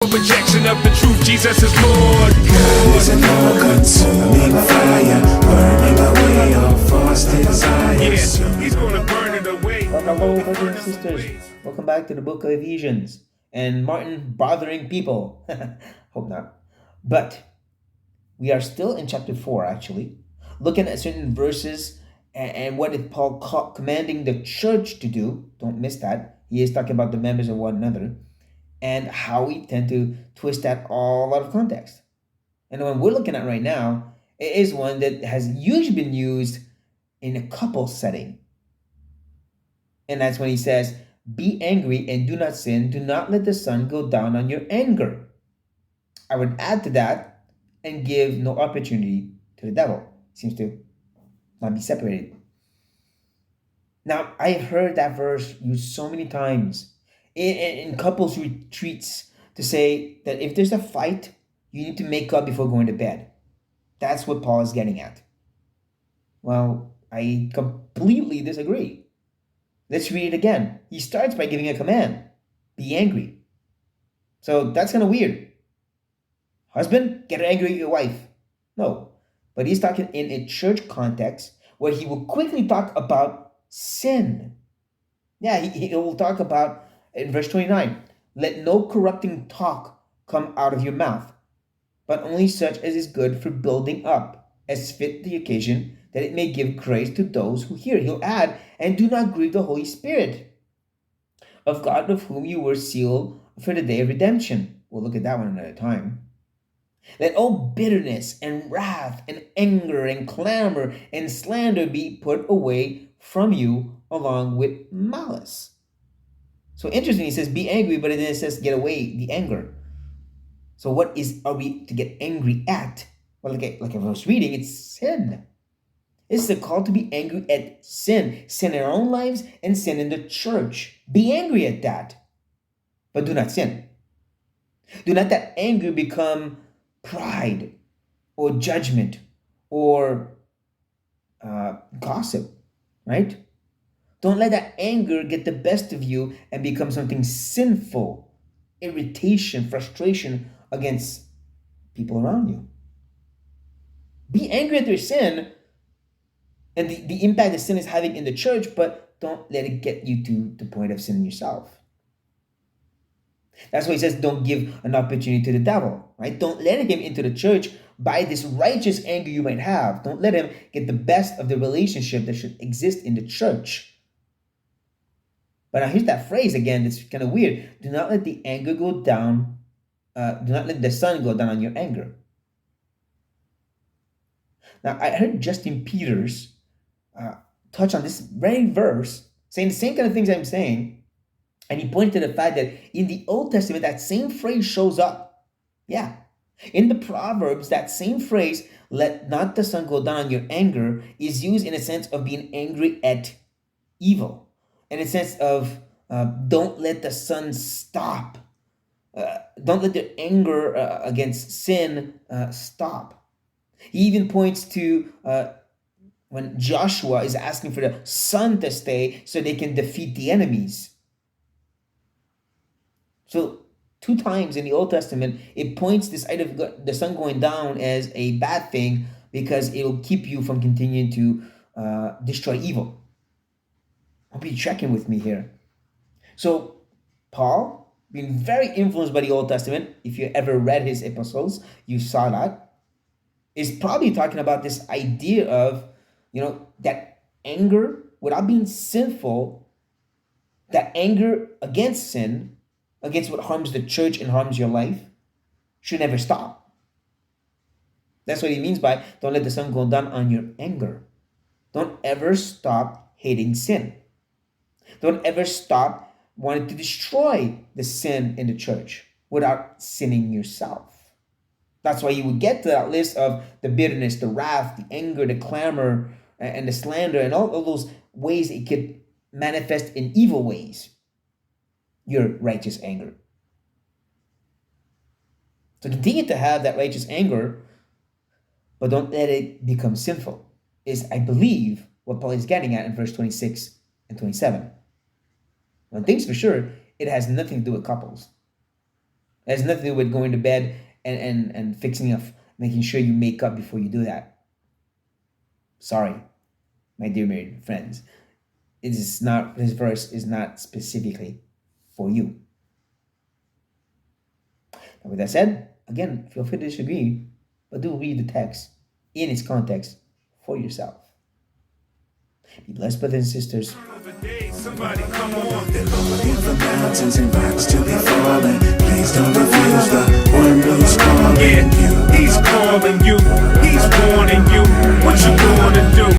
Rejection of the truth, Jesus is Lord. God is an all-consuming fire, burning away all false desires. Yeah, he's gonna burn it away. Well, hello, brothers and sisters. Welcome back to the book of Ephesians. And Martin bothering people. Hope not. But we are still in chapter 4, actually, looking at certain verses and what is Paul commanding the church to do. Don't miss that. He is talking about the members of one another and how we tend to twist that all out of context. And the one we're looking at right now is one that has usually been used in a couple setting. And that's when he says, be angry and do not sin. Do not let the sun go down on your anger. I would add to that and give no opportunity to the devil. Seems to not be separated. Now, I've heard that verse used so many times in couples retreats to say that if there's a fight, you need to make up before going to bed. That's what Paul is getting at. Well, I completely disagree. Let's read it again. He starts by giving a command. Be angry. So that's kind of weird. Husband, get angry at your wife. No. But he's talking in a church context where he will quickly talk about sin. Yeah, he will talk about, in verse 29, let no corrupting talk come out of your mouth, but only such as is good for building up, as fit the occasion, that it may give grace to those who hear. He'll add, and do not grieve the Holy Spirit of God, of whom you were sealed for the day of redemption. We'll look at that one another time. Let all bitterness and wrath and anger and clamor and slander be put away from you along with malice. So interesting, he says, be angry, but then it says, get away the anger. So what are we to get angry at? Well, like I was reading, it's sin. It's the call to be angry at sin. Sin in our own lives and sin in the church. Be angry at that. But do not sin. Do not that anger become pride or judgment or gossip, right? Don't let that anger get the best of you and become something sinful, irritation, frustration against people around you. Be angry at their sin and the impact that sin is having in the church, but don't let it get you to the point of sin yourself. That's why he says don't give an opportunity to the devil, right? Don't let him into the church by this righteous anger you might have. Don't let him get the best of the relationship that should exist in the church. But now here's that phrase again that's kind of weird. Do not let the anger go down. Do not let the sun go down on your anger. Now, I heard Justin Peters touch on this very verse, saying the same kind of things I'm saying. And he pointed to the fact that in the Old Testament, that same phrase shows up. Yeah. In the Proverbs, that same phrase, let not the sun go down on your anger, is used in a sense of being angry at evil. In a sense of don't let the sun stop. Don't let the anger against sin stop. He even points to when Joshua is asking for the sun to stay so they can defeat the enemies. So 2 times in the Old Testament, it points this idea of the sun going down as a bad thing because it will keep you from continuing to destroy evil. I'll be checking with me here. So Paul, being very influenced by the Old Testament, if you ever read his epistles, you saw that, is probably talking about this idea of, that anger, without being sinful, that anger against sin, against what harms the church and harms your life, should never stop. That's what he means by don't let the sun go down on your anger. Don't ever stop hating sin. Don't ever stop wanting to destroy the sin in the church without sinning yourself. That's why you would get to that list of the bitterness, the wrath, the anger, the clamor, and the slander, and all of those ways it could manifest in evil ways. Your righteous anger. So continue to have that righteous anger, but don't let it become sinful, is, I believe, what Paul is getting at in verse 26 and 27. One thing's for sure, it has nothing to do with couples. It has nothing to do with going to bed and fixing up, making sure you make up before you do that. Sorry, my dear married friends. It is not, this verse is not specifically for you. And with that said, again, feel free to disagree, but do read the text in its context for yourself. Be blessed, brothers and sisters. Somebody come on. The Lord in the mountains and rocks to be falling.